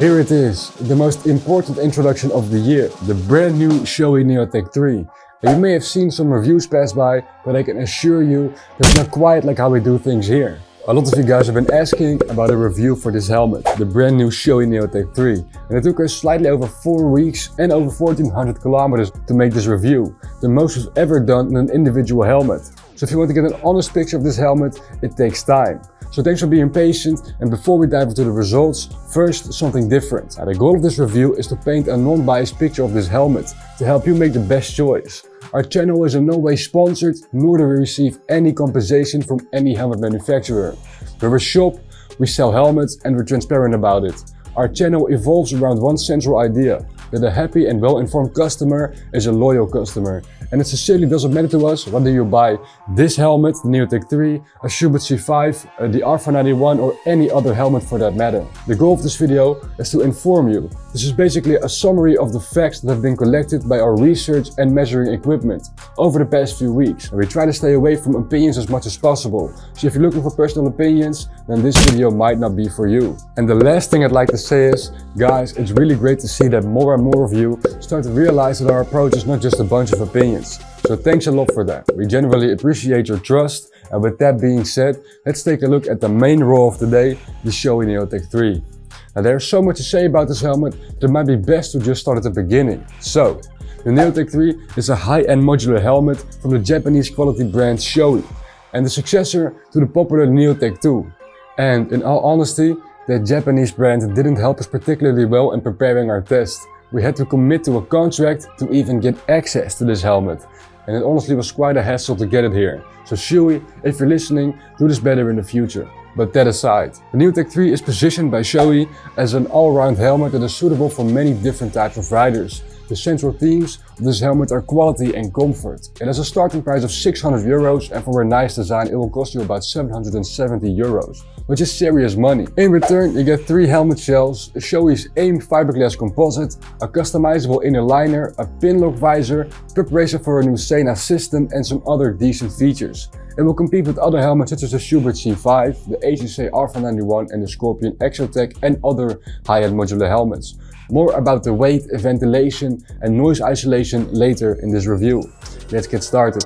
Here it is, the most important introduction of the year, the brand new Shoei Neotec 3. Now, you may have seen some reviews pass by, but I can assure you that's not quite like how we do things here. A lot of you guys have been asking about a review for this helmet, the brand new Shoei Neotec 3. And it took us slightly over 4 weeks and over 1400 kilometers to make this review, the most we've ever done in an individual helmet. So if you want to get an honest picture of this helmet, it takes time. So thanks for being patient, and before we dive into the results, first something different. Now, the goal of this review is to paint a non-biased picture of this helmet to help you make the best choice. Our channel is in no way sponsored, nor do we receive any compensation from any helmet manufacturer. We're a shop, we sell helmets, and we're transparent about it. Our channel evolves around one central idea, that a happy and well-informed customer is a loyal customer. And it sincerely doesn't matter to us whether you buy this helmet, the Neotec 3, a Schubert C5, the R491 or any other helmet for that matter. The goal of this video is to inform you. This is basically a summary of the facts that have been collected by our research and measuring equipment over the past few weeks. And we try to stay away from opinions as much as possible. So if you're looking for personal opinions, then this video might not be for you. And the last thing I'd like to say is, guys, it's really great to see that more and more of you start to realize that our approach is not just a bunch of opinions. So thanks a lot for that. We genuinely appreciate your trust. And with that being said, let's take a look at the main roll of the day, the Shoei Neotec 3. Now there's so much to say about this helmet that it might be best to just start at the beginning. So, the Neotec 3 is a high-end modular helmet from the Japanese quality brand Shoei, and the successor to the popular Neotec 2. And in all honesty, that Japanese brand didn't help us particularly well in preparing our test. We had to commit to a contract to even get access to this helmet. And it honestly was quite a hassle to get it here. So Shoei, if you're listening, do this better in the future. But that aside, the Neotec 3 is positioned by Shoei as an all-round helmet that is suitable for many different types of riders. The central themes of this helmet are quality and comfort. It has a starting price of 600 euros, and for a nice design it will cost you about 770 euros, which is serious money. In return you get 3 helmet shells, Shoei's AIM fiberglass composite, a customizable inner liner, a pin-lock visor, preparation for a new Sena system and some other decent features. It will compete with other helmets such as the Schubert C5, the HEC R491 and the Scorpion Exotec and other high-end modular helmets. More about the weight, ventilation and noise isolation later in this review. Let's get started.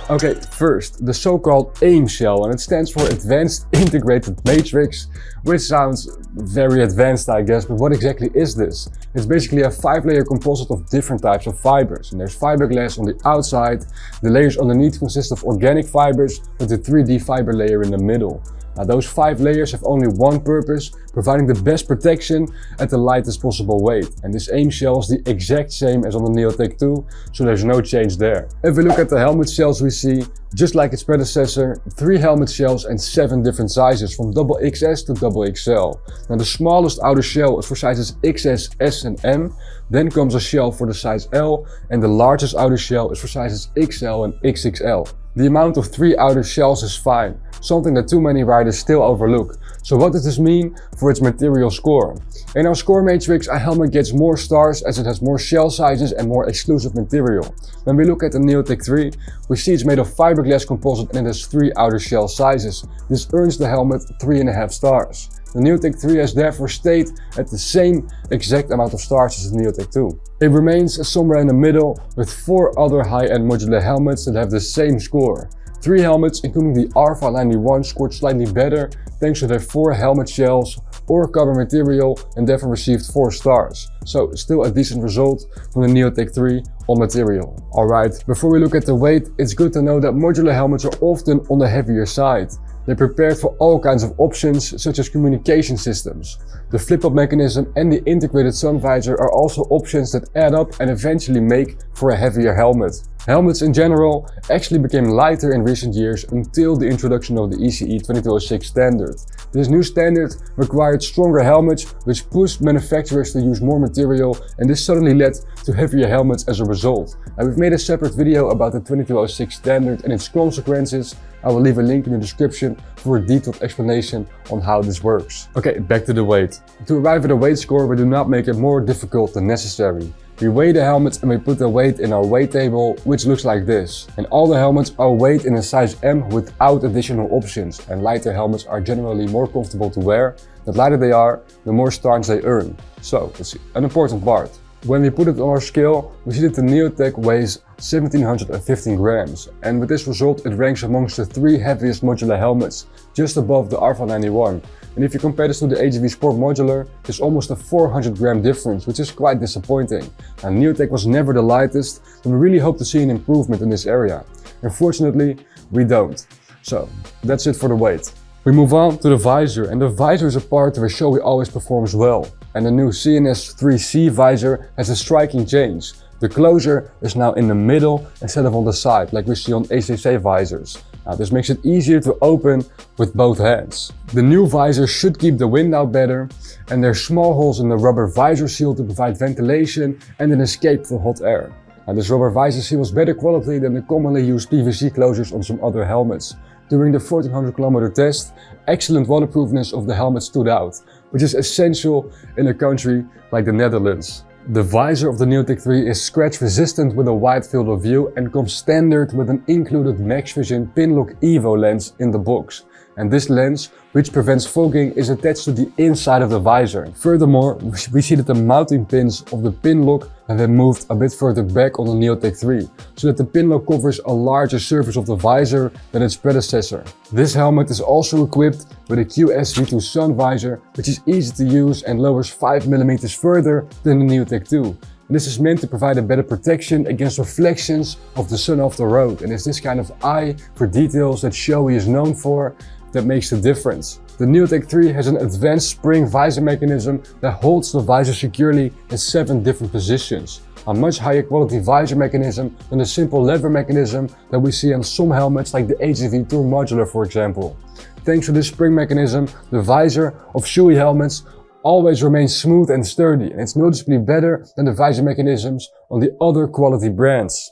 Okay, first, the so-called AIM shell, and it stands for Advanced Integrated Matrix, which sounds very advanced I guess, but what exactly is this? It's basically a 5-layer composite of different types of fibers, and there's fiberglass on the outside, the layers underneath consist of organic fibers with the 3D fiber layer in the middle. Now those 5 layers have only one purpose, providing the best protection at the lightest possible weight. And this AIM shell is the exact same as on the Neotec 2, so there's no change there. If we look at the helmet shells we see, just like its predecessor, 3 helmet shells and 7 different sizes from XXS to XXL. Now the smallest outer shell is for sizes XS, S and M, then comes a shell for the size L, and the largest outer shell is for sizes XL and XXL. The amount of 3 outer shells is fine, something that too many riders still overlook. So what does this mean for its material score? In our score matrix, a helmet gets more stars as it has more shell sizes and more exclusive material. When we look at the Neotec 3, we see it's made of fiberglass composite and it has 3 outer shell sizes. This earns the helmet 3.5 stars. The Neotec 3 has therefore stayed at the same exact amount of stars as the Neotec 2. It remains somewhere in the middle with 4 other high-end modular helmets that have the same score. 3 helmets, including the R491, scored slightly better thanks to their 4 helmet shells or carbon material and therefore received 4 stars. So still a decent result from the Neotec 3 on material. Alright, before we look at the weight, it's good to know that modular helmets are often on the heavier side. They're prepared for all kinds of options such as communication systems. The flip-up mechanism and the integrated sun visor are also options that add up and eventually make for a heavier helmet. Helmets in general actually became lighter in recent years until the introduction of the ECE 2206 standard. This new standard required stronger helmets, which pushed manufacturers to use more material, and this suddenly led to heavier helmets as a result. And we've made a separate video about the 2206 standard and its consequences. I will leave a link in the description for a detailed explanation on how this works. Okay, back to the weight. To arrive at a weight score, we do not make it more difficult than necessary. We weigh the helmets and we put the weight in our weight table, which looks like this. And all the helmets are weighed in a size M without additional options, and lighter helmets are generally more comfortable to wear. The lighter they are, the more stars they earn. So, that's an important part. When we put it on our scale, we see that the Neotec weighs 1715 grams, and with this result it ranks amongst the 3 heaviest modular helmets, just above the Alpha 91. And if you compare this to the AGV Sport Modular, there's almost a 400 gram difference, which is quite disappointing. And Neotec was never the lightest, and we really hope to see an improvement in this area. Unfortunately, we don't. So, that's it for the weight. We move on to the visor, and the visor is a part where Shoei always performs well. And the new CNS 3C visor has a striking change. The closure is now in the middle instead of on the side, like we see on ACC visors. Now, this makes it easier to open with both hands. The new visor should keep the wind out better, and there are small holes in the rubber visor seal to provide ventilation and an escape for hot air. Now, this rubber visor seal is better quality than the commonly used PVC closures on some other helmets. During the 1400 km test, excellent waterproofness of the helmet stood out, which is essential in a country like the Netherlands. The visor of the Neotec 3 is scratch resistant with a wide field of view and comes standard with an included Max Vision Pinlock Evo lens in the box. And this lens, which prevents fogging, is attached to the inside of the visor. Furthermore, we see that the mounting pins of the pinlock have been moved a bit further back on the Neotec 3, so that the pinlock covers a larger surface of the visor than its predecessor. This helmet is also equipped with a QS V2 sun visor, which is easy to use and lowers 5 mm further than the Neotec 2. And this is meant to provide a better protection against reflections of the sun off the road, and it's this kind of eye for details that Shoei is known for that makes the difference. The Neotec 3 has an advanced spring visor mechanism that holds the visor securely in 7 different positions. A much higher quality visor mechanism than the simple lever mechanism that we see on some helmets like the AGV Tour Modular, for example. Thanks to this spring mechanism, the visor of Shoei helmets always remains smooth and sturdy, and it's noticeably better than the visor mechanisms on the other quality brands.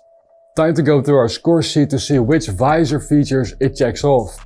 Time to go through our score sheet to see which visor features it checks off.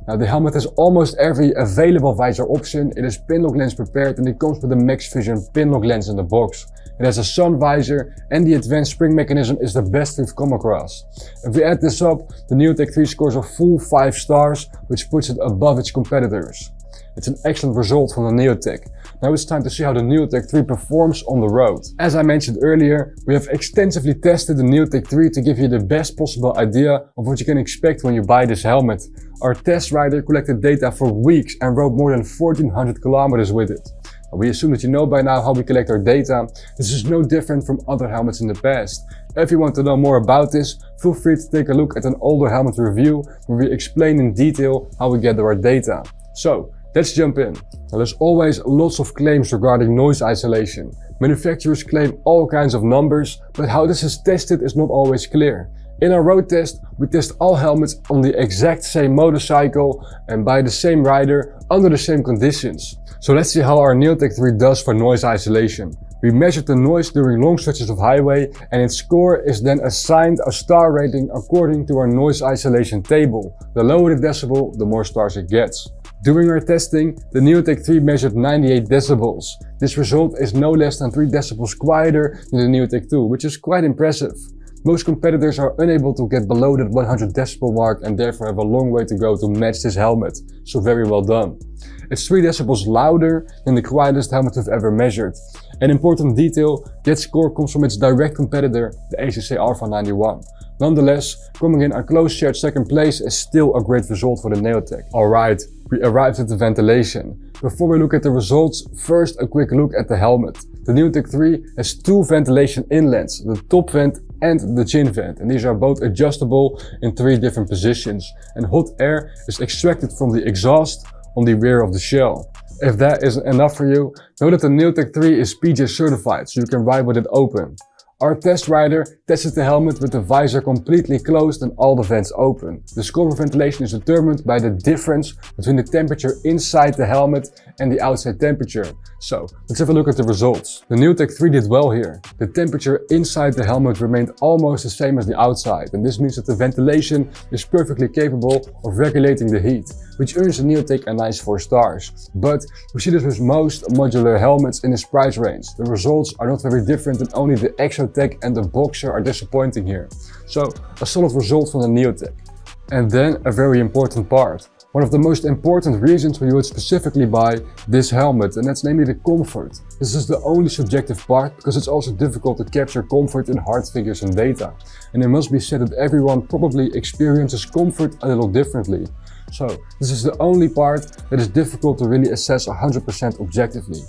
Now, the helmet has almost every available visor option. It is pinlock lens prepared, and it comes with a Max Vision pinlock lens in the box. It has a sun visor, and the advanced spring mechanism is the best we've come across. If we add this up, the Neotec 3 scores a full 5 stars, which puts it above its competitors. It's an excellent result from the Neotec. Now it's time to see how the Neotec 3 performs on the road. As I mentioned earlier, we have extensively tested the Neotec 3 to give you the best possible idea of what you can expect when you buy this helmet. Our test rider collected data for weeks and rode more than 1400 kilometers with it. We assume that you know by now how we collect our data. This is no different from other helmets in the past. If you want to know more about this, feel free to take a look at an older helmet review where we explain in detail how we gather our data. So, let's jump in. Now, there's always lots of claims regarding noise isolation. Manufacturers claim all kinds of numbers, but how this is tested is not always clear. In our road test, we test all helmets on the exact same motorcycle and by the same rider under the same conditions. So let's see how our Neotec 3 does for noise isolation. We measured the noise during long stretches of highway, and its score is then assigned a star rating according to our noise isolation table. The lower the decibel, the more stars it gets. During our testing, the Neotec 3 measured 98 decibels. This result is no less than 3 decibels quieter than the Neotec 2, which is quite impressive. Most competitors are unable to get below that 100 decibel mark and therefore have a long way to go to match this helmet, so very well done. It's 3 decibels louder than the quietest helmet we've ever measured. An important detail, that score comes from its direct competitor, the ACC Alpha 91. Nonetheless, coming in a close shared second place is still a great result for the Neotec. Alright, we arrived at the ventilation. Before we look at the results, first a quick look at the helmet. The Neotec 3 has 2 ventilation inlets, the top vent and the chin vent, and these are both adjustable in 3 different positions, and hot air is extracted from the exhaust on the rear of the shell. If that isn't enough for you, know that the Neotec 3 is PJ certified, so you can ride with it open. Our test rider tested the helmet with the visor completely closed and all the vents open. The score for ventilation is determined by the difference between the temperature inside the helmet and the outside temperature. So, let's have a look at the results. The Neotec 3 did well here. The temperature inside the helmet remained almost the same as the outside, and this means that the ventilation is perfectly capable of regulating the heat. which earns the Neotec a nice 4 stars. But we see this with most modular helmets in this price range. The results are not very different, and only the Exotec and the Boxer are disappointing here. So a solid result from the Neotec. And then a very important part. One of the most important reasons why you would specifically buy this helmet, and that's namely the comfort. This is the only subjective part because it's also difficult to capture comfort in hard figures and data. And it must be said that everyone probably experiences comfort a little differently. So this is the only part that is difficult to really assess 100% objectively.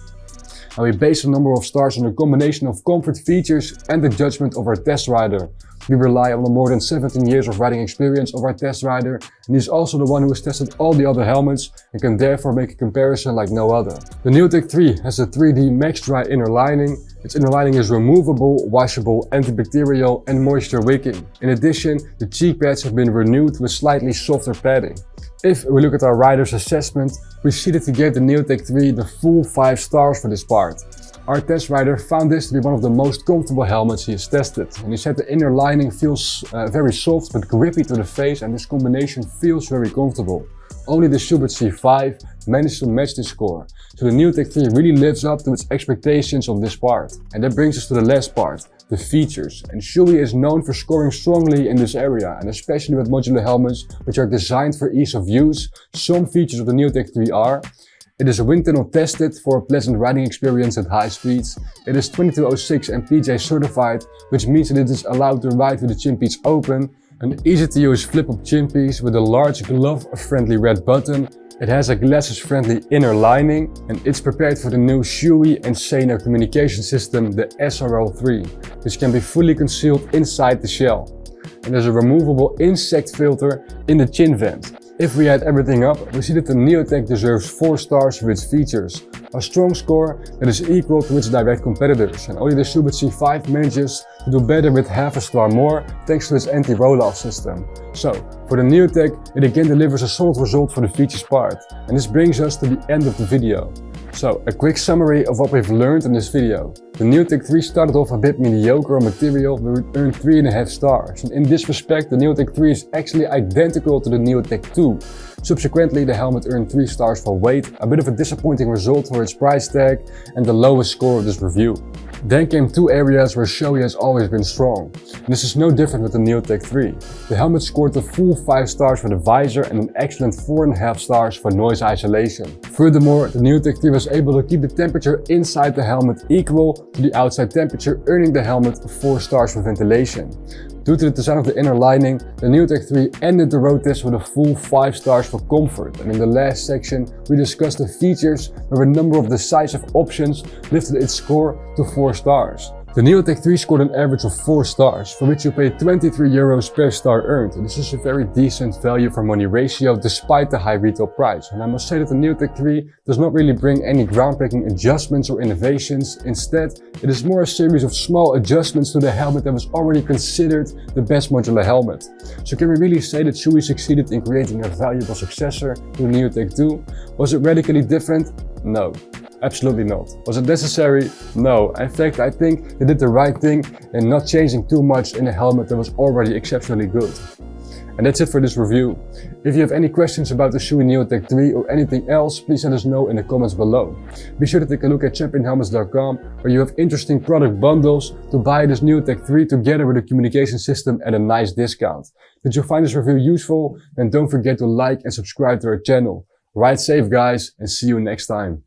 And we base the number of stars on a combination of comfort features and the judgment of our test rider. We rely on the more than 17 years of riding experience of our test rider, and he's also the one who has tested all the other helmets and can therefore make a comparison like no other. The Neotec 3 has a 3D Max Dry inner lining. Its inner lining is removable, washable, antibacterial and moisture wicking. In addition, the cheek pads have been renewed with slightly softer padding. If we look at our rider's assessment, we see that he gave the Neotec 3 the full 5 stars for this part. Our test rider found this to be one of the most comfortable helmets he has tested, and he said the inner lining feels very soft but grippy to the face, and this combination feels very comfortable. Only the Schubert C5 managed to match this score, so the Neotec 3 really lives up to its expectations on this part. And that brings us to the last part, the features. And Shoei is known for scoring strongly in this area, and especially with modular helmets which are designed for ease of use. Some features of the Neotec 3 are: it is wind tunnel tested for a pleasant riding experience at high speeds. It is 2206 and PJ certified, which means that it is allowed to ride with the chin piece open. An easy to use flip-up chin piece with a large glove-friendly red button. It has a glasses-friendly inner lining, and it's prepared for the new Shoei and Seiner communication system, the SRL3, which can be fully concealed inside the shell. And there's a removable insect filter in the chin vent. If we add everything up, we see that the Neotec deserves 4 stars for its features. A strong score that is equal to its direct competitors, and only the Schubert C5 manages to do better with half a star more thanks to its anti-roll-off system. So, for the Neotec, it again delivers a solid result for the features part. And this brings us to the end of the video. So, a quick summary of what we've learned in this video. The Neotec 3 started off a bit mediocre on material, but it earned 3.5 stars. And in this respect, the Neotec 3 is actually identical to the Neotec 2. Subsequently, the helmet earned 3 stars for weight, a bit of a disappointing result for its price tag, and the lowest score of this review. Then came 2 areas where Shoei has always been strong. And this is no different with the Neotec 3. The helmet scored the full 5 stars for the visor and an excellent 4.5 stars for noise isolation. Furthermore, the Neotec 3 was able to keep the temperature inside the helmet equal to the outside temperature, earning the helmet 4 stars for ventilation. Due to the design of the inner lining, the Neotec 3 ended the road test with a full 5 stars for comfort. And in the last section, we discussed the features where a number of decisive options lifted its score to 4 stars. The Neotec 3 scored an average of 4 stars, for which you pay €23 per star earned. And this is a very decent value for money ratio despite the high retail price. And I must say that the Neotec 3 does not really bring any groundbreaking adjustments or innovations. Instead, it is more a series of small adjustments to the helmet that was already considered the best modular helmet. So can we really say that Shoei succeeded in creating a valuable successor to the Neotec 2? Was it radically different? No. Absolutely not. Was it necessary? No. In fact, I think they did the right thing in not changing too much in a helmet that was already exceptionally good. And that's it for this review. If you have any questions about the Shoei Neotec 3 or anything else, please let us know in the comments below. Be sure to take a look at championhelmets.com, where you have interesting product bundles to buy this Neotec 3 together with a communication system at a nice discount. Did you find this review useful? Then don't forget to like and subscribe to our channel. Ride safe guys, and see you next time.